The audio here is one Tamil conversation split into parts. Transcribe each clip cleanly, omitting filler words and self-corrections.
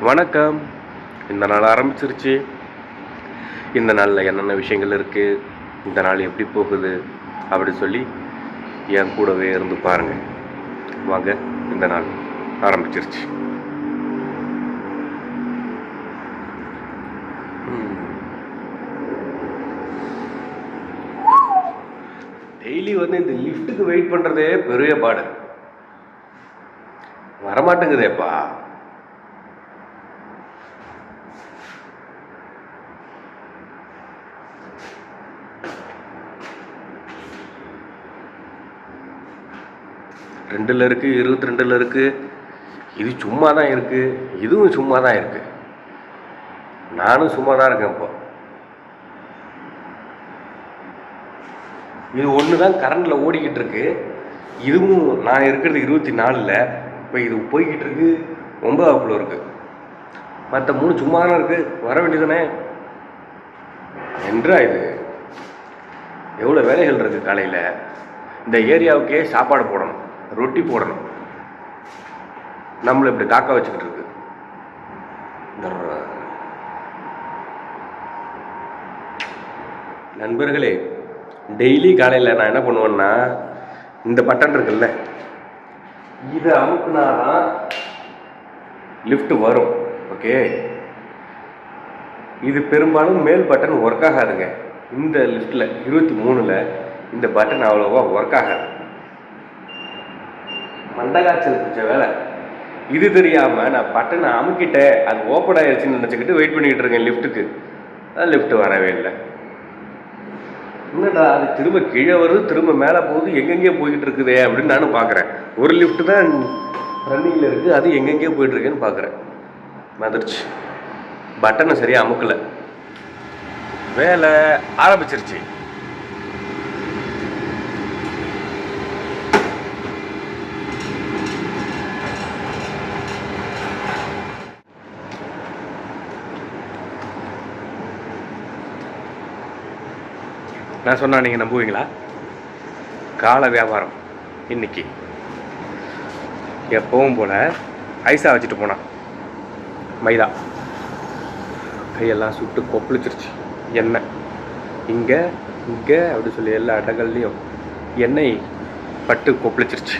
வணக்கம். இந்த நாள் ஆரம்பிச்சிருச்சு. இந்த நாளில் என்னென்ன விஷயங்கள் இருக்குது, இந்த நாள் எப்படி போகுது அப்படி சொல்லி என் கூடவே இருந்து பாருங்கள். வாங்க, இந்த நாள் ஆரம்பிச்சிருச்சு. டெய்லி வந்து இந்த லிஃப்ட்டுக்கு வெயிட் பண்ணுறதே பெரிய பாடு. வரமாட்டேங்குதேப்பா. ரெண்டில் இருக்குது, 22 இருக்குது. இது சும்மா தான் இருக்குது, இதுவும் சும்மா தான் இருக்குது. நானும் சும்மா தான் இருக்கேன். இப்போ இது ஒன்று தான் கரண்டில் ஓடிக்கிட்டு இருக்கு. இதுவும் நான் இருக்கிறது 24ல். இப்போ இது போய்கிட்டு இருக்கு 9ஆப்புல இருக்குது. மற்ற 3 சும்மா தானே இருக்குது, வர வேண்டியதானே என்றா. இது எவ்வளோ வேலைகள் இருக்குது. காலையில் இந்த ஏரியாவுக்கே சாப்பாடு போடணும், ரொட்டி போடணும். நம்மளை இப்படி காக்க வச்சுக்கிட்டு இருக்கு. நண்பர்களே, டெய்லி காலையில் நான் என்ன பண்ணுவேன்னா, இந்த பட்டன் இருக்குல்ல, இதை அமுக்குனாதான் லிஃப்ட் வரும். ஓகே, இது பெரும்பாலும் மேல் பட்டன் ஒர்க் ஆகாதுங்க. இந்த லிஃப்ட்டில் 23ல் இந்த பட்டன் அவ்வளோவா ஒர்க் ஆகாது. மண்டகாய்ச்சல் பிடிச்ச வேலை. இது தெரியாமல் நான் பட்டனை அமுக்கிட்டேன், அது ஓப்பன் ஆயிடுச்சுன்னு நினச்சிக்கிட்டு வெயிட் பண்ணிக்கிட்டு இருக்கேன் லிஃப்ட்டுக்கு. அது லிஃப்ட் வரவே இல்லை. என்னடா அது திரும்ப கீழே வருது, திரும்ப மேலே போகுது, எங்கெங்கேயோ போய்கிட்டு இருக்குதே அப்படின்னு நானும் பார்க்குறேன். ஒரு லிஃப்ட்டு தான் ரன்னிங்கில் இருக்குது, அது எங்கெங்கேயோ போயிட்டுருக்கேன்னு பார்க்குறேன். வந்துருச்சு. பட்டனை சரியாக அமுக்கலை, வேலை ஆரம்பிச்சிருச்சு. நான் சொன்னால் நீங்கள் நம்புவீங்களா? காலை வியாபாரம் இன்னைக்கு எப்பவும் போல் ஐஸாக வச்சுட்டு போனான். மைதா கையெல்லாம் சுட்டு கொப்பளிச்சிருச்சு. எண்ணெய் இங்கே இங்கே அப்படி சொல்லி எல்லா இடங்கள்லேயும் எண்ணெய் பட்டு கொப்பளிச்சிருச்சு.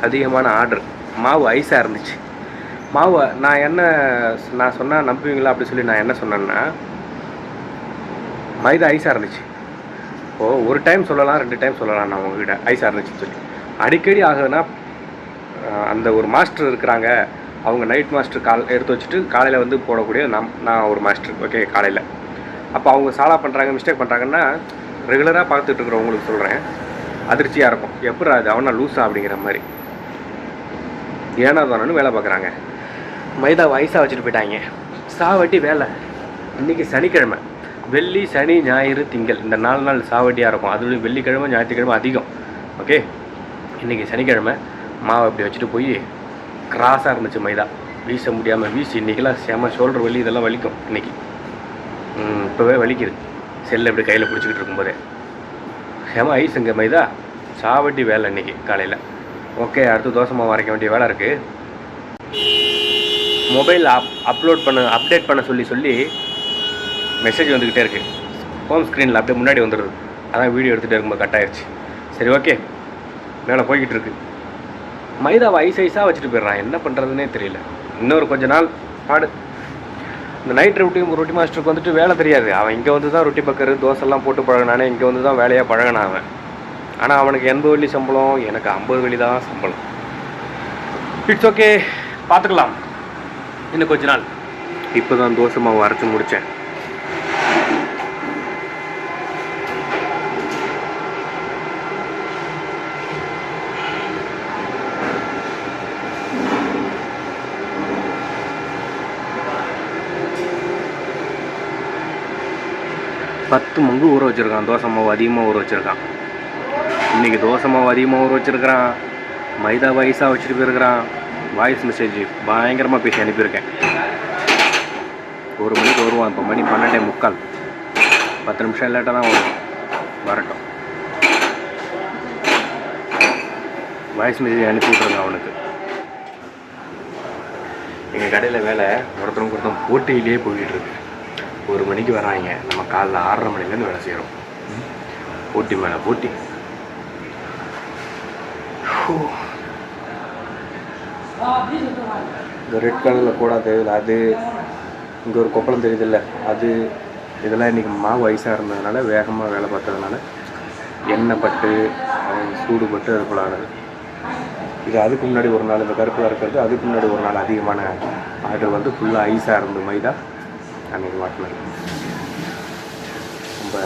அதிகமான ஆர்டர். மாவு ஐஸாக இருந்துச்சு. மாவு நான் சொன்னால் நம்புவீங்களா அப்படி சொல்லி நான் என்ன சொன்னேன்னா, மைதா ஐஸாக இருந்துச்சு. இப்போது ஒரு டைம் சொல்லலாம், 2 டைம் சொல்லலாம். நான் உங்ககிட்ட ஐஸாக இருந்துச்சுன்னு சொல்லி அடிக்கடி ஆகுதுன்னா, அந்த ஒரு மாஸ்டர் இருக்கிறாங்க, அவங்க நைட் மாஸ்டர் எடுத்து வச்சுட்டு காலையில் வந்து போடக்கூடிய நான் ஒரு மாஸ்டர். ஓகே, காலையில் அப்போ அவங்க சாலா பண்ணுறாங்க, மிஸ்டேக் பண்ணுறாங்கன்னா, ரெகுலராக பார்த்துட்டு இருக்கிறவங்களுக்கு சொல்கிறேன், அதிர்ச்சியாக இருக்கும். எப்படி அது அவனா லூஸா அப்படிங்கிற மாதிரி ஏன்னா தானு வேலை பார்க்குறாங்க. மைதா ஐஸாக வச்சுட்டு போயிட்டாங்க. சாவட்டி வேலை. இன்றைக்கி சனிக்கிழமை. வெள்ளி, சனி, ஞாயிறு, திங்கள் இந்த 4 நாள் சாவட்டியாக இருக்கும். அதுவும் வெள்ளிக்கிழமை, ஞாயிற்றுக்கிழமை அதிகம். ஓகே, இன்றைக்கி சனிக்கிழமை. மாவை அப்படி வச்சுட்டு போய் கிராஸாக இருந்துச்சு மைதா. வீச முடியாமல் வீசி இன்றைக்கெல்லாம் செம ஷோல்டர் வலி, இதெல்லாம் வலிக்கும். இன்றைக்கி இப்போவே வலிக்குது. செல்லை இப்படி கையில் பிடிச்சிக்கிட்டு இருக்கும்போதே. செம ஐஸுங்க மைதா. சாவட்டி வேலை இன்றைக்கி காலையில். ஓகே, அடுத்து தோசை மாவு அரைக்க வேண்டிய வேலை இருக்குது. மொபைல் அப்டேட் பண்ண சொல்லி மெசேஜ் வந்துக்கிட்டே இருக்குது. ஹோம் ஸ்க்ரீனில் அப்படியே முன்னாடி வந்துடுது. அதான் வீடியோ எடுத்துகிட்டே இருக்கும்போது கட் ஆயிடுச்சு. சரி, ஓகே, மேலே போய்கிட்டு இருக்கு. மைதாவை ஐஸாக வச்சுட்டு போயிடுறான். என்ன பண்ணுறதுனே தெரியல. இன்னொரு கொஞ்ச நாள் பாடு. இந்த நைட் ரொட்டி மாஸ்டருக்கு வந்துட்டு வேலை தெரியாது. அவன் இங்கே வந்து தான் ரொட்டி பக்கரு தோசைலாம் போட்டு பழகினானே. இங்கே வந்து தான் வேலையாக பழகினான் அவன். ஆனால் அவனுக்கு 80 வெள்ளி சம்பளம், எனக்கு 50 வெள்ளி தான் சம்பளம். இட்ஸ் ஓகே, பார்த்துக்கலாம் இன்னும் கொஞ்ச நாள். இப்போ தான் தோசை மாவு அரைச்சி முடித்தேன். பத்து மங்கு ஊற வச்சுருக்கான். தோசை மாவு அதிகமாக ஊற வச்சுருக்கான். இன்றைக்கி தோசை மாவு அதிகமாக ஊற வச்சுருக்கிறான். மைதா ஐஸாக வச்சுட்டு போயிருக்கிறான். வாய்ஸ் மெசேஜ் பயங்கரமாக பேசி அனுப்பியிருக்கேன். 1 மணிக்கு வருவான். இப்போ மணி 12:45. 10 நிமிஷம் லேட்டாக தான் வரட்டும். வாய்ஸ் மெசேஜ் அனுப்பி விட்ருங்க அவனுக்கு. எங்கள் கடையில் வேலை ஒருத்தவங்க போட்டியிலே போயிட்டுருக்கு. 1 மணிக்கு வராங்க, நம்ம காலைல 6:30 மணிலேருந்து வேலை செய்கிறோம். போட்டி மேலே போட்டி. இந்த ரெட் கலரில் கூட தெரியுது, அது இங்கே ஒரு கொப்பளம் தெரியுதில்ல, அது இதெல்லாம் இன்றைக்கி மாவு ஐஸாக இருந்ததுனால வேகமாக வேலை பார்த்ததுனால எண்ணெய் பட்டு சூடு பட்டு அது போல் ஆனது. இது அதுக்கு முன்னாடி ஒரு நாள், இந்த கருப்பில் இருக்கிறது அதுக்கு முன்னாடி ஒரு நாள் அதிகமான ஆர்டர் வந்து ஃபுல்லாக ஐஸாக இருந்து மைதா அன்றைக்கி மாட்டினது. ரொம்ப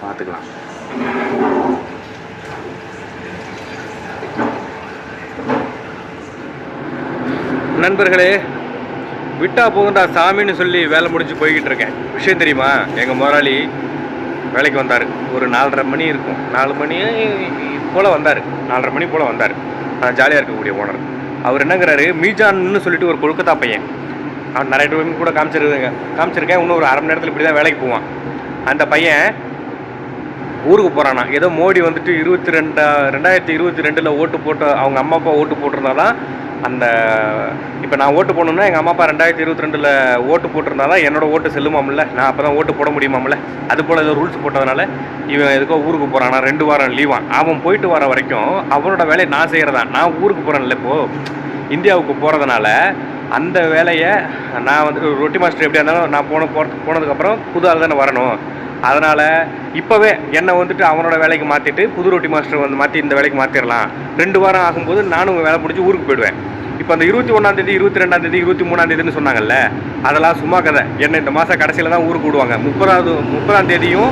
பார்த்துக்கலாம். நண்பர்களே, விட்டா போகுண்டா சாமின்னு சொல்லி வேலை முடிஞ்சு போய்கிட்டு இருக்கேன். விஷயம் தெரியுமா, எங்கள் முதலாளி வேலைக்கு வந்தார். ஒரு 4:30 மணி இருக்கும், 4 மணி போல் வந்தார், 4:30 மணி போல் வந்தார். ஜாலியாக இருக்கக்கூடிய ஓனர். அவர் என்னங்கிறாரு, மீஜான்னு சொல்லிட்டு ஒரு கொல்கத்தா பையன், அவன் நிறைய டைம் கூட காமிச்சிருக்கேன். இன்னும் ஒரு 1/2 மணி நேரத்தில் இப்படி தான் வேலைக்கு போவான். அந்த பையன் ஊருக்கு போகிறானா. ஏதோ மோடி வந்துட்டு 2022 ஓட்டு போட்டு அவங்க அம்மா அப்பா ஓட்டு போட்டிருந்தாதான் அந்த, இப்போ நான் ஓட்டு போடணும்னா எங்கள் அம்மா அப்பா 2022 ஓட்டு போட்டிருந்தா தான் என்னோடய ஓட்டு செல்லுமாம்ல, நான் அப்போ தான் ஓட்டு போட முடியுமாம்ல. அது போல் ஏதோ ரூல்ஸ் போட்டதுனால இவன் எதுக்கோ ஊருக்கு போகிறானா. 2 வாரம் லீவான். அவன் போயிட்டு வர வரைக்கும் அவனோட வேலையை நான் செய்கிறதான். நான் ஊருக்கு போகிறேன்ல, இப்போது இந்தியாவுக்கு போகிறதுனால அந்த வேலையை நான் வந்து ரொட்டி மாஸ்டர் எப்படியா இருந்தாலும் நான் போனதுக்கப்புறம் புது ஆள் தானே வரணும். அதனால் இப்போவே என்னை வந்துட்டு அவனோட வேலைக்கு மாற்றிட்டு புது ரொட்டி மாஸ்டர் வந்து மாற்றி இந்த வேலைக்கு மாற்றிடலாம். 2 வாரம் ஆகும்போது நானும் வேலை முடிஞ்சு ஊருக்கு போயிடுவேன். இப்போ அந்த 21ஆம் தேதி 22ஆம் தேதி 23ஆம் தேதின்னு சொன்னாங்கல்ல, அதெல்லாம் சும்மா கதை. என்ன இந்த மாதம் கடைசியில் தான் ஊருக்கு விடுவாங்க. 30ஆம் தேதியும்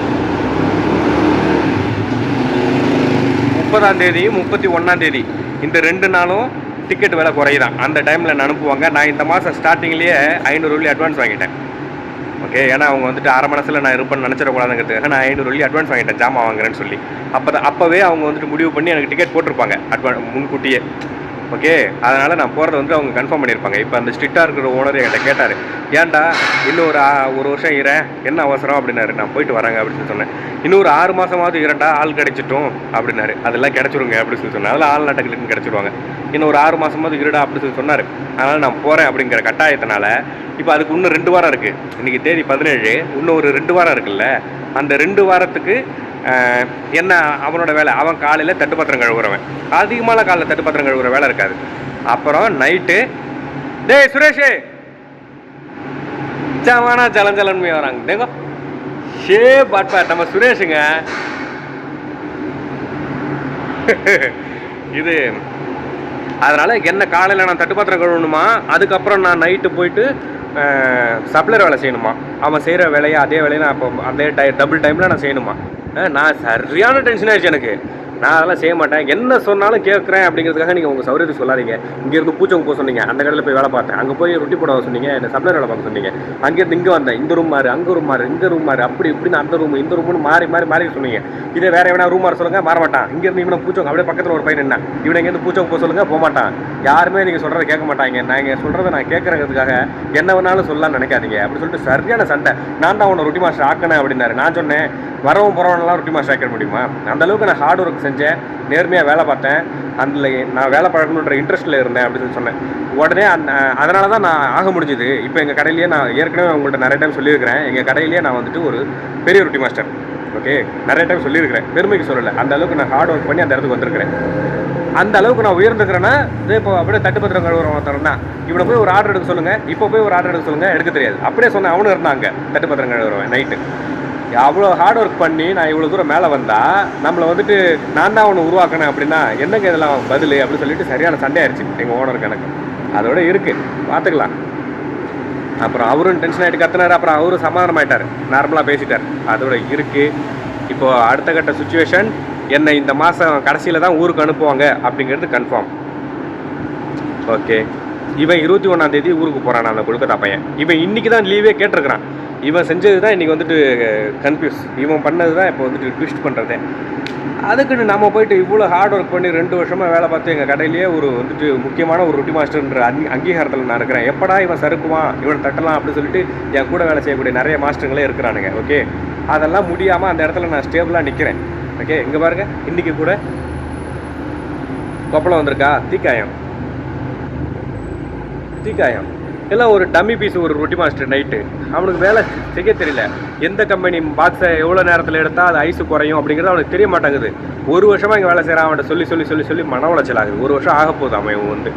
31ஆம் தேதி இந்த 2 நாளும் டிக்கெட் விலை குறையுதான். அந்த டைமில் நான் அனுப்புவாங்க. நான் இந்த மாதம் ஸ்டார்டிங்லேயே 500 வெள்ளி அட்வான்ஸ் வாங்கிட்டேன். ஓகே, ஏன்னா அவங்க வந்துட்டு அரை மனசில் நான் இருப்பேன்னு நினச்சிடக்கூடாதுங்கிறதுக்காக நான் 500 வெள்ளி அட்வான்ஸ் வாங்கிட்டேன், ஜாமான் வாங்குறேன்னு சொல்லி. அப்போவே அவங்க வந்துட்டு முடிவு பண்ணி எனக்கு டிக்கெட் போட்டிருப்பாங்க முன்கூட்டியே. ஓகே, அதனால் நான் போகிறத வந்து அவங்க கன்ஃபார்ம் பண்ணியிருப்பாங்க. இப்போ அந்த ஸ்ட்ரிக்டாக இருக்கிற ஓனர் என்கிட்ட கேட்டார், ஏன்டா இன்னும் ஒரு வருஷம் இரேன், என்ன அவசரம் அப்படின்னாரு. நான் போயிட்டு வரேங்க அப்படின்னு சொன்னேன். இன்னும் ஒரு 6 மாதமாவது இரண்டா, ஆள் கிடைச்சிட்டோம் அப்படின்னாரு. அதெல்லாம் கிடச்சிருங்க அப்படின்னு சொல்லி சொன்னேன். அதெல்லாம் ஆள் நாட்டுக்கு கிடச்சிருவாங்க. இன்னும் ஒரு 6 மாதமாவது இருடா அப்படின்னு சொல்லி சொன்னார். அதனால் நான் போகிறேன் அப்படிங்கிற கட்டாயத்தினால இப்போ அதுக்கு இன்னும் 2 வாரம் இருக்குது. இன்றைக்கி தேதி 17, இன்னும் ஒரு 2 வாரம் இருக்குல்ல. அந்த 2 வாரத்துக்கு என்ன அவனோட வேலை, அவன் காலையில் தட்டுப்பாத்திரம் கழுவுறவன். அதிகமான காலையில் தட்டுப்பாத்திரம் கழுவுற வேலை இருக்காது. அப்புறம் நைட்டு, டேய் சுரேஷே சாவானா ஜலஞ்சலன்மே வராங்க. தேங்கோ ஷே பாட்பா நம்ம சுரேஷுங்க. இது அதனால் என்ன காலையில் நான் தட்டுப்பாத்திரம் கழுவணுமா, அதுக்கப்புறம் நான் நைட்டு போயிட்டு சப்ளையர் வேலை செய்யணுமா. அவன் செய்கிற வேலையை அதே வேலையை நான் அப்போ அதே டபுள் டைமில் நான் செய்யணுமா. நான் சரியான டென்ஷன் ஆகிடுச்சு எனக்கு. நான் அதெல்லாம் செய்ய மாட்டேன். என்ன சொன்னாலும் கேட்குறேன் அப்படிங்கிறதுக்காக நீங்கள் உங்கள் சௌரியத்துக்கு சொல்லாதீங்க. இங்கேருந்து பூச்சவங்க போக சொன்னீங்க, அந்த கடையில் போய் வேலை பார்த்தேன், அங்கே போய் ரொட்டி போட சொன்னீங்க, என்ன சப்ளையர் வேலை பார்க்க சொன்னீங்க, அங்கேருந்து இங்கே வந்தேன், இந்த ரூம் மாறு, அங்கே ரூம் மாறு, இந்த ரூம் மாறு, அப்படி இப்படின்னு அந்த ரூம் இந்த ரூம்னு மாறி சொன்னீங்க. இதே வேறு எவனா ரூம் மாற சொல்லுங்கள், மாற மாட்டான். இங்கேருந்து இவனை பூச்சவங்க அப்படியே பக்கத்தில் ஒரு பையன் என்ன, இவனை இங்கேருந்து பூச்சவங்க போக சொல்லுங்கள், போக மாட்டான். யாருமே நீங்கள் சொல்கிறத கேட்க மாட்டாங்க. நான் சொல்கிறத நான் கேட்குறதுக்காக என்ன வேணாலும் சொல்லலாம்னு நினைக்காதீங்க அப்படி சொல்லிட்டு சரியான சண்டை. நான் தான் அவனை ரொட்டி மாஸ்டர் ஆக்கினேன் அப்படின்னாரு. நான் சொன்னேன், வரவும் போகிறவனெல்லாம் ரொட்டி மாஸ்டர் ஆக்கிட முடியுமா? அந்தளவுக்கு நான் ஹார்ட் ஒர்க் செஞ்சேன், நேர்மையாக வேலை பார்த்தேன், அதில் நான் வேலை பழக்கணுன்ற இன்ட்ரெஸ்ட்டில் இருந்தேன் அப்படின்னு சொல்லி சொன்னேன். உடனே அதனால தான் நான் ஆக முடிஞ்சுது. இப்போ எங்கள் கடையிலேயே நான் ஏற்கனவே உங்கள்கிட்ட நிறைய டைம் சொல்லியிருக்கிறேன், எங்கள் கடையிலேயே நான் வந்துட்டு ஒரு பெரிய ரொட்டி மாஸ்டர். ஓகே, நிறைய டைம் சொல்லியிருக்கிறேன், பெருமைக்கு சொல்லலை. அந்த அளவுக்கு நான் ஹார்ட் ஒர்க் பண்ணி அந்த இடத்துக்கு வந்திருக்கிறேன். அந்த அளவுக்கு நான் உயர்ந்துக்கிறேன்னா இதே இப்போ அப்படியே தட்டுப்பத்திரம் கழுவுறவன் தான். இவனை போய் ஒரு ஆர்டர் எடுக்க சொல்லுங்கள், இப்போ போய் ஒரு ஆர்டர் எடுக்க சொல்லுங்கள், எடுக்க தெரியாது. அப்படியே சொன்னேன், அவனும் இருந்தாங்க தட்டுப்பத்திரம் கழுவுறவன். நைட்டு அவ்வளோ ஹார்ட் ஒர்க் பண்ணி நான் இவ்வளோ தூரம் மேலே வந்தால் நம்மளை வந்துட்டு நான் தான் அவனை உருவாக்கினேன் அப்படின்னா என்னங்க இதெல்லாம் பதில் அப்படின்னு சொல்லிட்டு சரியான சண்டை ஆயிடுச்சு எங்கள் ஓனருக்கு எனக்கு. அதோட இருக்குது, பார்த்துக்கலாம். அப்புறம் அவரும் டென்ஷன் ஆகிட்டு கத்துனார். அப்புறம் அவரும் சமாதானம் ஆகிட்டார், நார்மலாக பேசிட்டார். அதோட இருக்குது. இப்போது அடுத்த கட்ட சுச்சுவேஷன், என்னை இந்த மாதம் கடைசியில் தான் ஊருக்கு அனுப்புவாங்க அப்படிங்கிறது கன்ஃபார்ம். ஓகே, இவன் 21ஆம் தேதி ஊருக்கு போகிறான் அந்த கொல்கத்தா பையன். இவன் இன்றைக்கி தான் லீவே கேட்டிருக்கிறான். இவன் செஞ்சது தான் இன்றைக்கி வந்துட்டு கன்ஃபியூஸ். இவன் பண்ணது தான் இப்போ வந்துட்டு ட்விஸ்ட் பண்ணுறதே. அதுக்குன்னு நம்ம போயிட்டு இவ்வளோ ஹார்ட் ஒர்க் பண்ணி 2 வருஷமாக வேலை பார்த்து எங்கள் கடையிலேயே ஒரு வந்துட்டு முக்கியமான ஒரு ரொட்டி மாஸ்டர்ன்ற அங்கீகாரத்தில் நான் இருக்கிறேன். எப்படா இவன் சறுக்குவான், இவன் தட்டலாம் அப்படின்னு சொல்லிட்டு என் கூட வேலை செய்யக்கூடிய நிறைய மாஸ்டருங்களே இருக்கிறானுங்க. ஓகே, அதெல்லாம் முடியாமல் அந்த இடத்துல நான் ஸ்டேபிளாக நிற்கிறேன். ஓகே, இங்கே பாருங்கள், இன்றைக்கி கூட கொப்பளம் வந்திருக்கா, தீக்காயம். தீக்காயம். எல்லாம் ஒரு டம்மி பீஸ், ஒரு ரொட்டி மாஸ்டர் நைட்டு. அவனுக்கு வேலை செய்ய தெரியல. எந்த கம்பெனி பாக்ஸை எவ்வளோ நேரத்தில் எடுத்தால் அது ஐஸு குறையும் அப்படிங்கிறது அவனுக்கு தெரிய மாட்டேங்குது. ஒரு வருஷமாக இங்கே வேலை செய்கிறான். அவன்கிட்ட சொல்லி சொல்லி சொல்லி சொல்லி மன உளைச்சல் ஆகுது. ஒரு வருஷம் ஆக போகுது. அவன் வந்து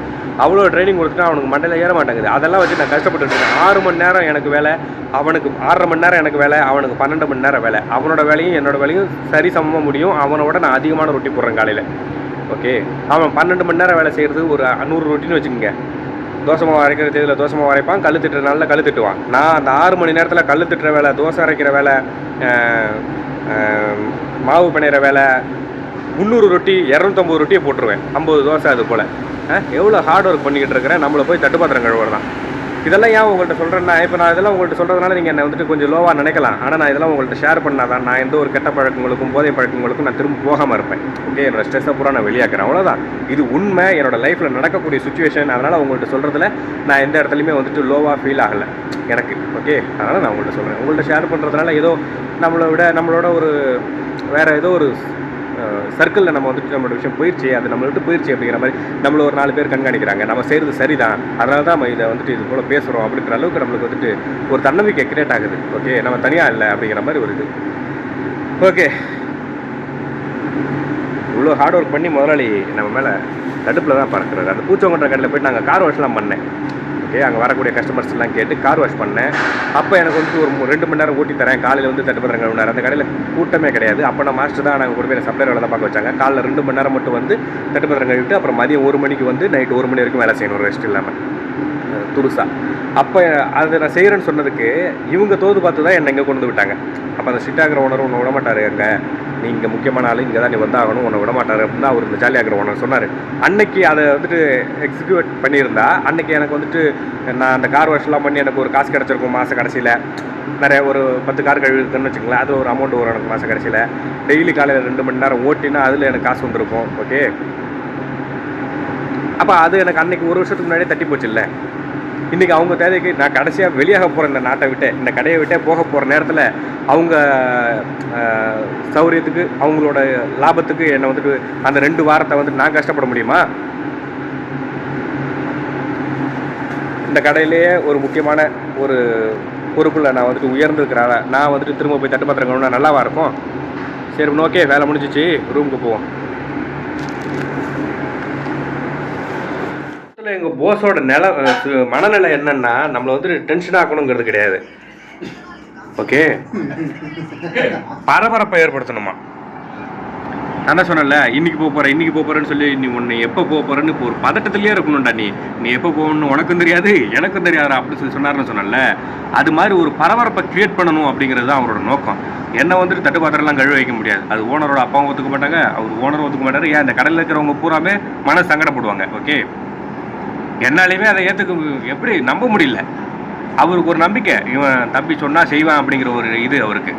அவ்வளோ ட்ரைனிங் கொடுத்துட்டு அவனுக்கு மண்டையில் ஏற மாட்டேங்குது. அதெல்லாம் வச்சு நான் கஷ்டப்பட்டுட்டு இருக்கேன். 6 மணி நேரம் எனக்கு வேலை, அவனுக்கு 6.5 மணி நேரம் எனக்கு வேலை, அவனுக்கு 12 மணி நேரம் வேலை. அவனோட வேலையும் என்னோடய வேலையும் சரி சமமாக முடியும். அவனோட நான் அதிகமான ரொட்டி போடுறேன் காலையில். ஓகே, அவன் 12 மணி நேரம் வேலை செய்கிறது ஒரு 100 ரொட்டின்னு வச்சுக்கோங்க. தோசை மாவு அரைக்கிற தேதியில் தோசை மாவு அரைப்பான், கல் திட்டுற நாளில் கல் திட்டுவான். நான் அந்த 6 மணி நேரத்தில் கல் திட்டுற வேலை, தோசை அரைக்கிற வேலை, மாவு பிணையிற வேலை, 300 ரொட்டி 250 ரொட்டியை போட்டுருவேன். 50 தோசை அது போல். எவ்வளோ ஹார்ட் ஒர்க் பண்ணிக்கிட்டு இருக்கிறேன். நம்மளை போய் தட்டுப்பாத்திரம் கழுவுறது தான். இதெல்லாம் ஏன் உங்கள்கிட்ட சொல்கிறேன்னா, இப்போ நான் இதெல்லாம் உங்கள்கிட்ட சொல்கிறதுனால நீங்கள் என்னை வந்துட்டு கொஞ்சம் லோவாக நினைக்கலாம். ஆனால் நான் இதெல்லாம் உங்கள்கிட்ட ஷேர் பண்ணாதான் நான் எந்த ஒரு கெட்ட பழக்கங்களுக்கும் போதை பழக்கங்களுக்கும் நான் திரும்ப போகாமல் இருப்பேன். ஓகே, என்னோட ஸ்ட்ரெஸ்ஸை பூரா நான் வெளியாக்குறேன். அவ்வளோதான். இது உண்மை, என்னோடய லைஃப்பில் நடக்கக்கூடிய சுச்சுவேஷன். அதனால் உங்கள்கிட்ட சொல்கிறதுல நான் எந்த இடத்துலையுமே வந்துட்டு லோவாக ஃபீல் ஆகலை எனக்கு. ஓகே, அதனால் நான் உங்கள்கிட்ட சொல்கிறேன். உங்கள்கிட்ட ஷேர் பண்ணுறதுனால ஏதோ நம்மளோட ஒரு வேறு ஏதோ ஒரு சர்க்கிளில் நம்ம வந்துட்டு நம்மளோட விஷயம் போயிடுச்சு, அது நம்மளை விட்டு போயிடுச்சு அப்படிங்கிற மாதிரி நம்மள ஒரு 4 பேர் கண்காணிக்கிறாங்க. நம்ம செய்கிறது சரிதான், அதனால தான் நம்ம இதை வந்துட்டு இது போல் பேசுகிறோம் அப்படிங்கிற அளவுக்கு நம்மளுக்கு வந்துட்டு ஒரு தன்னம்பிக்கை கிரியேட் ஆகுது. ஓகே, நம்ம தனியாக இல்லை அப்படிங்கிற மாதிரி ஒரு இது. ஓகே, இவ்வளோ ஹார்ட் ஒர்க் பண்ணி முதலாளி நம்ம மேலே தடுப்பில் தான் பறக்கிறாரு. அந்த பூச்சவங்கன்ற கடையில் போய்ட்டு நாங்கள் கார் வாஷ்லாம் பண்ணேன். ஓகே, அங்கே வரக்கூடிய கஸ்டமர்ஸ்லாம் கேட்டு கார் வாஷ் பண்ணேன். அப்போ எனக்கு வந்துட்டு ஒரு 2 மணி நேரம் ஓட்டி தரேன். காலையில் வந்து தட்டுப்பாத்திரம் கழுவினார். அந்த கடையில் கூட்டமே கிடையாது. அப்போ நான் மாஸ்டர் தான் நாங்கள் கொண்டு போய் சப்ளையர் வேலை தான் பார்க்க வச்சாங்க. காலையில் 2 மணி நேரம் மட்டும் வந்து தட்டுப்பாத்திரம் கழுவிட்டு அப்புறம் மதியம் 1 மணிக்கு வந்து நைட் 1 மணி வரைக்கும் வேலை செய்யணும், ரெஸ்ட் இல்லாமல் துருசா. அப்போ அதை நான் செய்கிறேன்னு சொன்னதுக்கு இவங்க தோது பார்த்து தான் என்னை இங்கே கொண்டு விட்டாங்க. அப்போ அந்த சிட்டாகிற ஓனர் உன்னை விட மாட்டார், அங்கே நீங்கள் முக்கியமான ஆள், இங்கே தான் நீ வந்தாகணும், உன்னை விட மாட்டார் அப்படின்னு தான் அவர் இந்த ஜாலியாகிற ஓனர் சொன்னார். அன்னைக்கு அதை வந்துட்டு எக்ஸிக்யூட் பண்ணியிருந்தா அன்னைக்கு எனக்கு வந்துட்டு நான் அந்த கார் வாஷ்லாம் பண்ணி எனக்கு ஒரு காசு கிடச்சிருக்கும். மாதம் கடைசியில் நிறைய ஒரு 10 கார் கழுவிருக்குன்னு வச்சுக்கோங்களேன். அது ஒரு அமௌண்ட் வரும் எனக்கு மாதம் கடைசியில். டெய்லி காலையில் 2 மணி நேரம் ஓட்டினா அதில் எனக்கு காசு வந்திருக்கும். ஓகே, அப்போ அது எனக்கு அன்னைக்கு ஒரு வருஷத்துக்கு முன்னாடியே தட்டி போச்சு இல்லை. இன்றைக்கி அவங்க தேவைக்கு நான் கடைசியாக வெளியாக போகிறேன், இந்த நாட்டை விட்டே, இந்த கடையை விட்டே போக போகிற நேரத்தில் அவங்க சௌரியத்துக்கு அவங்களோட லாபத்துக்கு என்னை வந்துட்டு அந்த 2 வாரத்தை வந்துட்டு நான் கஷ்டப்பட முடியுமா? இந்த கடையிலேயே ஒரு முக்கியமான ஒரு பொறுப்பில் நான் வந்துட்டு உயர்ந்துருக்கிறாங்க. நான் வந்துட்டு திரும்ப போய் தட்டுப்பாத்திரம் கழுவினா நல்லாவா இருக்கும்? சரி, ஓகே, வேலை முடிஞ்சிச்சு, ரூமுக்கு போவோம். எங்கள் போஸோட மனநிலை என்னன்னா, நம்மளை வந்துட்டு டென்ஷன் ஆக்கணுங்கிறது கிடையாது. ஓகே, பரபரப்பை ஏற்படுத்தணுமா? நான் தான் சொன்னல, இன்னைக்கு போகிறேன்னு சொல்லி நீ உன்னை எப்போ போகிறேன்னு இப்போ ஒரு பதட்டத்திலேயே இருக்கணும்டா. நீ எப்போ போகணும்னு உனக்கும் தெரியாது எனக்கும் தெரியாது அப்படின்னு சொல்லி சொன்னார்னு சொன்னல. அது மாதிரி ஒரு பரபரப்பை கிரியேட் பண்ணணும் அப்படிங்கிறது தான் அவரோட நோக்கம். என்னை வந்துட்டு தட்டுப்பாத்திரம்லாம் கழுவி வைக்க முடியாது. அது ஓனரோட அப்பாவும் ஒத்துக்க மாட்டாங்க, அவர் ஓனரும் ஒத்துக்க மாட்டார். ஏன் இந்த கடையில் இருக்கிறவங்க பூராமே மன சங்கடப்படுவாங்க. ஓகே, என்னாலையுமே அதை எப்படி நம்ப முடியல. அவருக்கு ஒரு நம்பிக்கை, இவன் தம்பி சொன்னால் செய்வான் அப்படிங்கிற ஒரு இது அவருக்கு.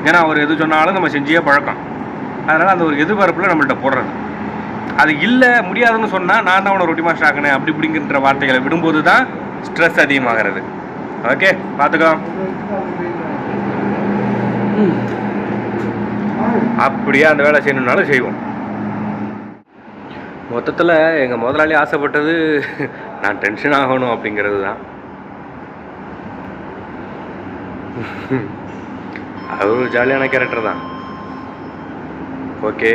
ஏன்னா அவர் எது சொன்னாலும் நம்ம செஞ்சே பழக்கம். அதனால் அந்த ஒரு எதிர்பார்ப்பில் நம்மள்கிட்ட போடுறது. அது இல்லை முடியாதுன்னு சொன்னால் நான் தான் அவனை ரொட்டி மாஸ்டர் ஆக்கினேன் அப்படி இப்படிங்கிற வார்த்தைகளை விடும்போது தான் ஸ்ட்ரெஸ் அதிகமாகிறது. ஓகே, பார்த்துக்கோ. அப்படியே அந்த வேலை செய்யணுன்னாலும் செய்வோம். மொத்தத்தில் எங்கள் முதலாளி ஆசைப்பட்டது நான் டென்ஷன் ஆகணும் அப்படிங்கிறது தான். அது ஒரு ஜாலியான கேரக்டர் தான். ஓகே,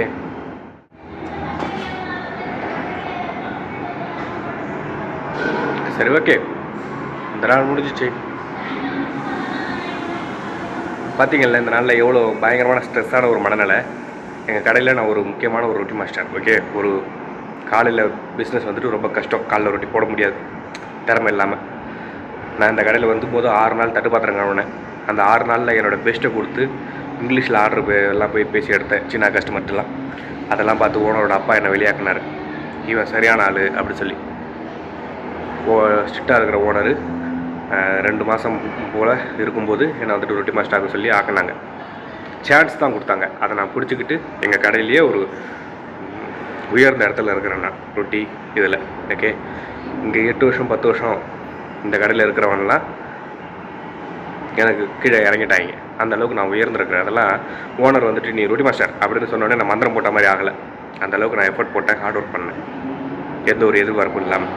சரி, ஓகே, இந்த நாள் முடிஞ்சிச்சு. பார்த்தீங்கல்ல இந்த நாளில் எவ்வளோ பயங்கரமான ஸ்ட்ரெஸ்ஸான ஒரு மனநிலை. எங்கள் கடையில் நான் ஒரு முக்கியமான ஒரு ரொட்டி மாஸ்டர். ஓகே, ஒரு காலையில் பிஸ்னஸ் வந்துட்டு ரொம்ப கஷ்டம். காலையில் ரொட்டி போட முடியாது திறமை இல்லாமல். நான் இந்த கடையில் வந்து போது 6 நாள் தட்டுப்பாத்திரம் கழுவினேன். அந்த 6 நாளில் என்னோடய பெஸ்ட்டை கொடுத்து இங்கிலீஷில் ஆர்டர் எல்லாம் போய் பேசி எடுத்தேன். சின்ன கஸ்டமர்ட்டெலாம் அதெல்லாம் பார்த்து ஓனரோட அப்பா என்னை வெளியாக்குனார். இவன் சரியான ஆள் அப்படி சொல்லி. ஸ்ட்ரிக்டாக இருக்கிற ஓனர் 2 மாதம் போல் இருக்கும்போது என்னை வந்துட்டு ரொட்டி மாஸ்டராக சொல்லி ஆக்கினாங்க. சான்ஸ் தான் கொடுத்தாங்க. அதை நான் பிடிச்சிக்கிட்டு எங்கள் கடையிலேயே ஒரு உயர்ந்த இடத்துல இருக்கிறேன் நான் ரொட்டி இதில். ஓகே, இங்கே 8 வருஷம் 10 வருஷம் இந்த கடையில் இருக்கிறவன்லாம் எனக்கு கீழே இறங்கிட்டாங்க. அந்த அளவுக்கு நான் உயர்ந்துருக்கிறேன். அதெல்லாம் ஓனர் வந்துட்டு நீ ரொட்டி மாஸ்டர் அப்படின்னு சொன்னோடனே நான் மந்திரம் போட்ட மாதிரி ஆகலை. அந்த அளவுக்கு நான் எஃபர்ட் போட்டேன், ஹார்ட் ஒர்க் பண்ணேன், எந்த ஒரு எதிர்பார்ப்பும் இல்லாமல்.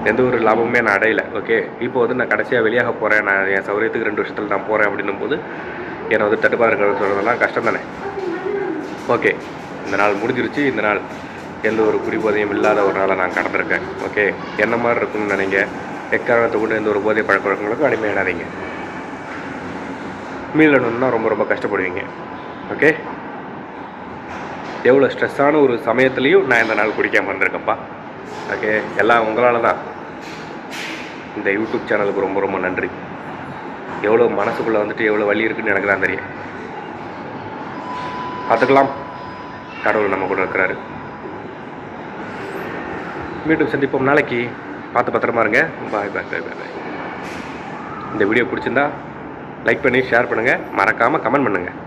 எந்த ஒரு லாபமுமே நான் அடையலை. ஓகே, இப்போ வந்து நான் கடைசியாக வெளியாக போகிறேன், நான் என் சௌகரியத்துக்கு 2 வருஷத்தில் நான் போகிறேன் அப்படின்னும் போது என்னை வந்து தட்டுப்பாடுகள் சொல்கிறதெல்லாம் கஷ்டம் தானே. ஓகே, இந்த நாள் முடிஞ்சிருச்சு. இந்த நாள் எந்த ஒரு குடிபோதையும் இல்லாத ஒரு நாளை நான் கடந்திருக்கேன். ஓகே, என்ன மாதிரி இருக்குன்னு நினைங்க. எக்காரணத்தை கொண்டு எந்த ஒரு போதை பழக்க வழக்கங்களுக்கும் அடிமையாடாதீங்க. மீளணும்னா ரொம்ப ரொம்ப கஷ்டப்படுவீங்க. ஓகே, எவ்வளோ ஸ்ட்ரெஸ்ஸான ஒரு சமயத்துலேயும் நான் இந்த நாள் குடிக்காமல் இருந்திருக்கேன்ப்பா. ஓகே, எல்லாம் உங்களால் தான். இந்த யூடியூப் சேனலுக்கு ரொம்ப ரொம்ப நன்றி. எவ்வளோ மனசுக்குள்ளே வந்துட்டு எவ்வளோ வலி இருக்குதுன்னு எனக்கு தான் தெரியும். பார்த்துக்கலாம், கடவுள் நம்ம கூட இருக்கிறாரு. மீண்டும் சந்திப்போம் நாளைக்கு. பார்த்து பத்திரமா இருங்க. பாய் பாய் பாய் பாய். இந்த வீடியோ பிடிச்சிருந்தா லைக் பண்ணி ஷேர் பண்ணுங்கள். மறக்காமல் கமெண்ட் பண்ணுங்கள்.